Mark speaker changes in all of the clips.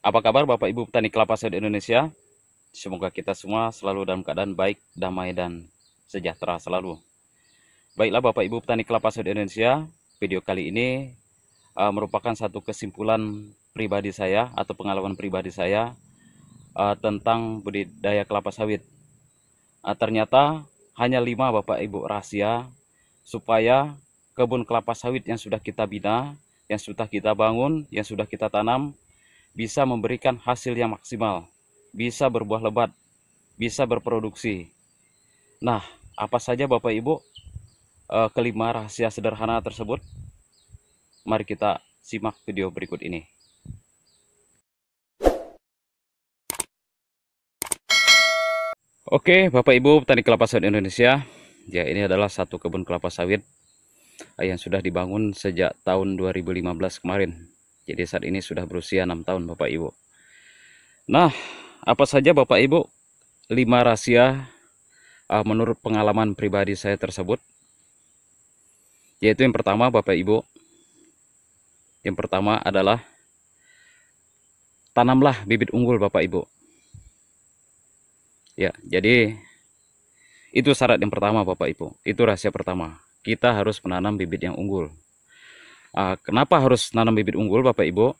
Speaker 1: Apa kabar Bapak Ibu petani kelapa sawit Indonesia? Semoga kita semua selalu dalam keadaan baik, damai, dan sejahtera selalu. Baiklah Bapak Ibu petani kelapa sawit Indonesia, video kali ini merupakan satu kesimpulan pribadi saya atau pengalaman pribadi saya tentang budidaya kelapa sawit. Ternyata hanya 5 Bapak Ibu rahasia supaya kebun kelapa sawit yang sudah kita bina, yang sudah kita bangun, yang sudah kita tanam bisa memberikan hasil yang maksimal, bisa berbuah lebat, bisa berproduksi. Nah, apa saja Bapak Ibu kelima rahasia sederhana tersebut? Mari kita simak video berikut ini. Oke, Bapak Ibu petani kelapa sawit Indonesia, ya ini adalah satu kebun kelapa sawit yang sudah dibangun sejak tahun 2015 kemarin. Jadi saat ini sudah berusia 6 tahun Bapak Ibu. Nah, apa saja Bapak Ibu 5 rahasia menurut pengalaman pribadi saya tersebut? Yaitu yang pertama Bapak Ibu, yang pertama adalah tanamlah bibit unggul Bapak Ibu. Ya, jadi itu syarat yang pertama Bapak Ibu. Itu rahasia pertama. Kita harus menanam bibit yang unggul. Kenapa harus menanam bibit unggul Bapak Ibu?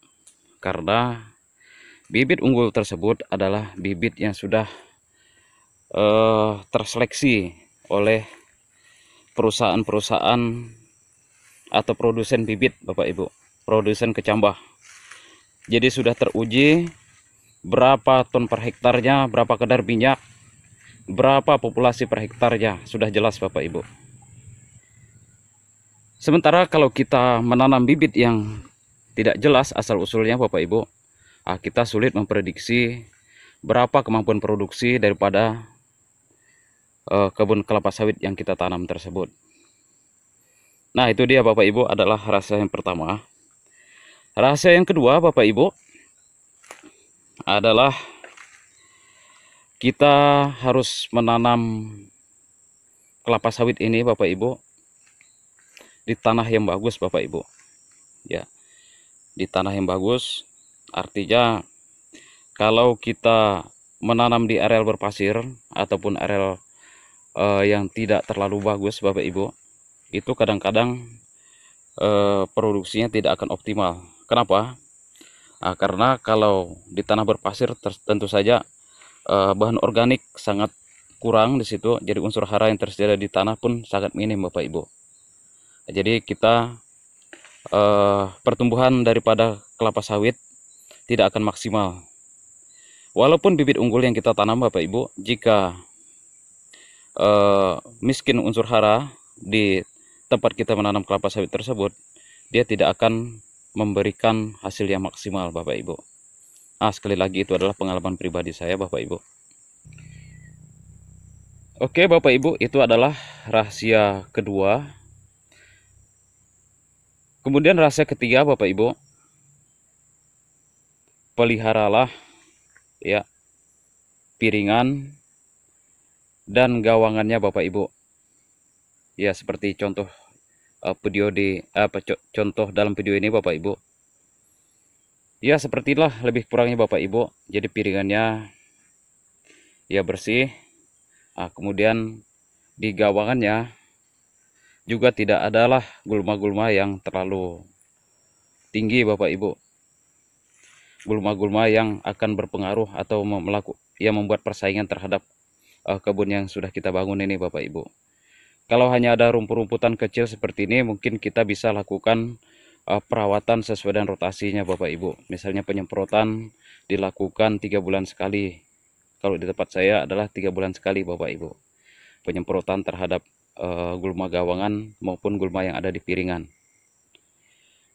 Speaker 1: Karena bibit unggul tersebut adalah bibit yang sudah terseleksi oleh perusahaan-perusahaan atau produsen bibit Bapak Ibu, produsen kecambah. Jadi sudah teruji berapa ton per hektarnya, berapa kadar minyak, berapa populasi per hektarnya, sudah jelas Bapak Ibu. Sementara kalau kita menanam bibit yang tidak jelas asal-usulnya Bapak Ibu, kita sulit memprediksi berapa kemampuan produksi daripada kebun kelapa sawit yang kita tanam tersebut. Nah, itu dia Bapak Ibu adalah rahasia yang pertama. Rahasia yang kedua Bapak Ibu adalah kita harus menanam kelapa sawit ini Bapak Ibu di tanah yang bagus Bapak Ibu. Ya, di tanah yang bagus artinya kalau kita menanam di areal berpasir ataupun areal yang tidak terlalu bagus Bapak Ibu, itu kadang-kadang produksinya tidak akan optimal. Kenapa? Karena kalau di tanah berpasir tentu saja bahan organik sangat kurang di situ, jadi unsur hara yang tersedia di tanah pun sangat minim Bapak Ibu. Jadi kita pertumbuhan daripada kelapa sawit tidak akan maksimal. Walaupun bibit unggul yang kita tanam Bapak Ibu, jika miskin unsur hara di tempat kita menanam kelapa sawit tersebut, dia tidak akan memberikan hasil yang maksimal Bapak Ibu. Sekali lagi itu adalah pengalaman pribadi saya Bapak Ibu. Oke Bapak Ibu, itu adalah rahasia kedua. Kemudian rahasia ketiga Bapak Ibu, peliharalah ya piringan dan gawangannya Bapak Ibu. Ya seperti contoh contoh dalam video ini Bapak Ibu. Ya sepertilah lebih kurangnya Bapak Ibu. Jadi piringannya ya bersih. Kemudian di gawangannya juga tidak adalah gulma-gulma yang terlalu tinggi Bapak Ibu. Gulma-gulma yang akan berpengaruh atau membuat persaingan terhadap kebun yang sudah kita bangun ini Bapak Ibu. Kalau hanya ada rumput-rumputan kecil seperti ini, mungkin kita bisa lakukan perawatan sesuai dengan rotasinya Bapak Ibu. Misalnya penyemprotan dilakukan 3 bulan sekali. Kalau di tempat saya adalah 3 bulan sekali Bapak Ibu. Penyemprotan terhadap gulma gawangan maupun gulma yang ada di piringan.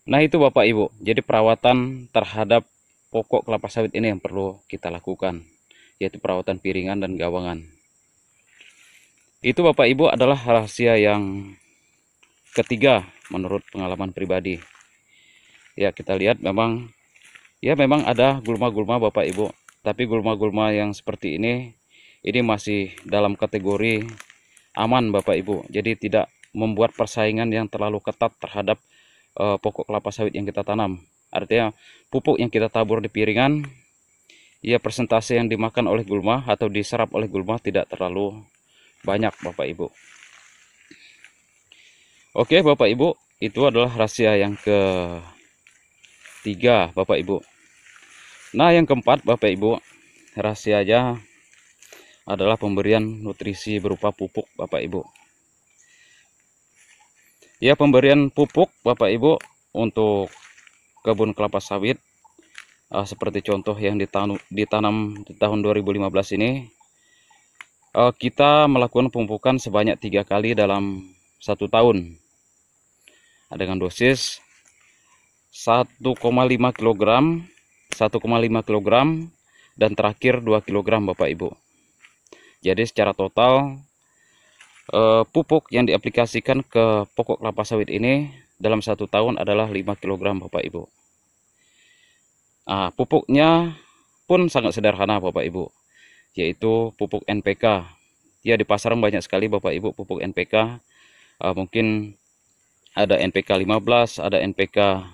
Speaker 1: Nah itu Bapak Ibu, jadi perawatan terhadap pokok kelapa sawit ini yang perlu kita lakukan, yaitu perawatan piringan dan gawangan. Itu Bapak Ibu adalah rahasia yang ketiga menurut pengalaman pribadi. Ya kita lihat memang ada gulma-gulma Bapak Ibu, tapi gulma-gulma yang seperti ini masih dalam kategori aman Bapak Ibu. Jadi tidak membuat persaingan yang terlalu ketat terhadap pokok kelapa sawit yang kita tanam. Artinya pupuk yang kita tabur di piringan, ya persentase yang dimakan oleh gulma atau diserap oleh gulma tidak terlalu banyak Bapak Ibu. Oke Bapak Ibu, itu adalah rahasia yang ketiga Bapak Ibu. Nah yang keempat Bapak Ibu, rahasianya adalah pemberian nutrisi berupa pupuk Bapak Ibu. Ya, pemberian pupuk Bapak Ibu untuk kebun kelapa sawit seperti contoh yang ditanam di tahun 2015 ini, kita melakukan pemupukan sebanyak 3 kali dalam 1 tahun dengan dosis 1,5 kg, 1,5 kg, dan terakhir 2 kg Bapak Ibu. Jadi secara total pupuk yang diaplikasikan ke pokok kelapa sawit ini dalam 1 tahun adalah 5 kg Bapak Ibu. Nah, pupuknya pun sangat sederhana Bapak Ibu, yaitu pupuk NPK. Ya, di pasaran banyak sekali Bapak Ibu pupuk NPK. Mungkin ada NPK 15, ada NPK.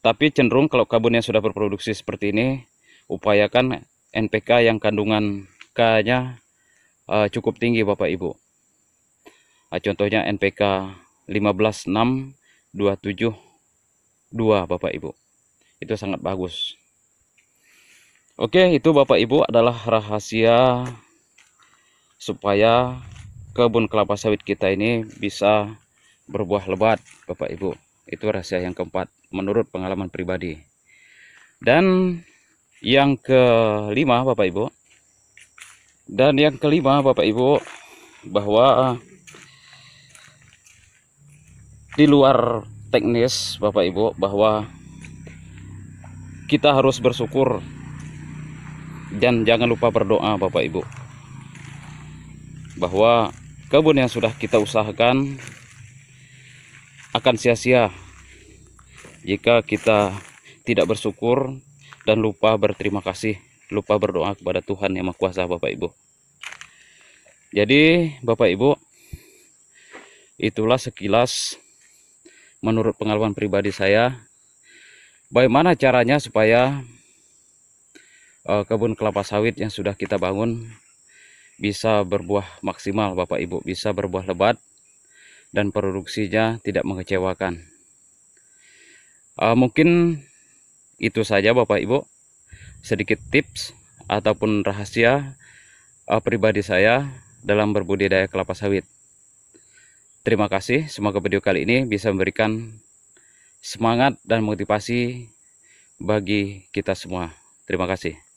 Speaker 1: Tapi cenderung kalau kebun yang sudah berproduksi seperti ini, upayakan NPK yang kandungan K-nya cukup tinggi Bapak Ibu. Contohnya NPK 156272 Bapak Ibu. Itu sangat bagus. Oke, itu Bapak Ibu adalah rahasia supaya kebun kelapa sawit kita ini bisa berbuah lebat Bapak Ibu. Itu rahasia yang keempat menurut pengalaman pribadi. Dan yang kelima Bapak Ibu. Bahwa di luar teknis Bapak Ibu, bahwa kita harus bersyukur dan jangan lupa berdoa Bapak Ibu, bahwa kebun yang sudah kita usahakan akan sia-sia jika kita tidak bersyukur dan lupa berterima kasih, lupa berdoa kepada Tuhan Yang Maha Kuasa Bapak Ibu. Jadi Bapak Ibu, itulah sekilas menurut pengalaman pribadi saya, bagaimana caranya supaya kebun kelapa sawit yang sudah kita bangun bisa berbuah maksimal Bapak Ibu, bisa berbuah lebat dan produksinya tidak mengecewakan. Mungkin itu saja Bapak Ibu, sedikit tips ataupun rahasia pribadi saya dalam berbudidaya kelapa sawit. Terima kasih, semoga video kali ini bisa memberikan semangat dan motivasi bagi kita semua. Terima kasih.